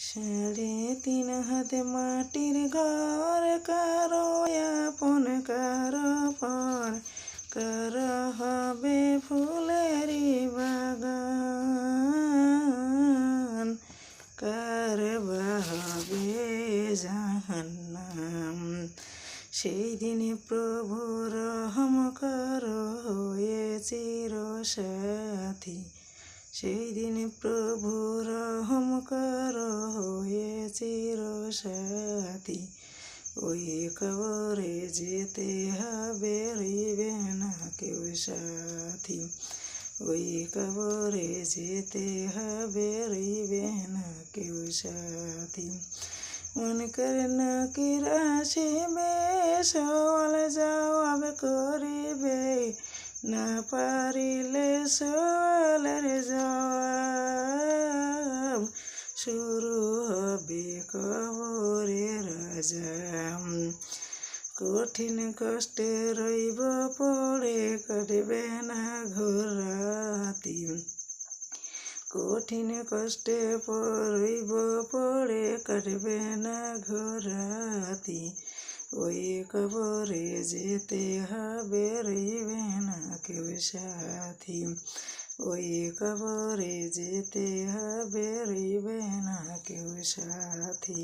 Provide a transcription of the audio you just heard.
সাড়ে তিন হাতে মাটির ঘর, কারো আপন কারো পর, কারো হবে ফুলেরই বাগান, কার বা হবে জাহান্নাম। সেই দিন প্রভু রহম করো হয়ে চিরসাথী, সেই দিন প্রভু রহম করো হয়ে চিরসাথী। ওই কবরে যেতে হবে, রইবে না কেউ সাথী, ওই কবরে যেতে হবে, রইবে না কেউ সাথী। মন করে নাকির আসিবে, সওয়াল জবাব করিবে, না পারিলে সওয়ালের জবাব, শুরু হবে কবরের আযাব। কঠিন কষ্টে রইব পড়ে, কাটবে না ঘোর রাতি, কঠিন কষ্টে রইব পড়ে, কাটবে না ঘোর রাতি। ওই কবরে যেতে হবে, রইবে না কেউ সাথী, ওই কবরে যেতে হবে, রইবে না কেউ সাথী।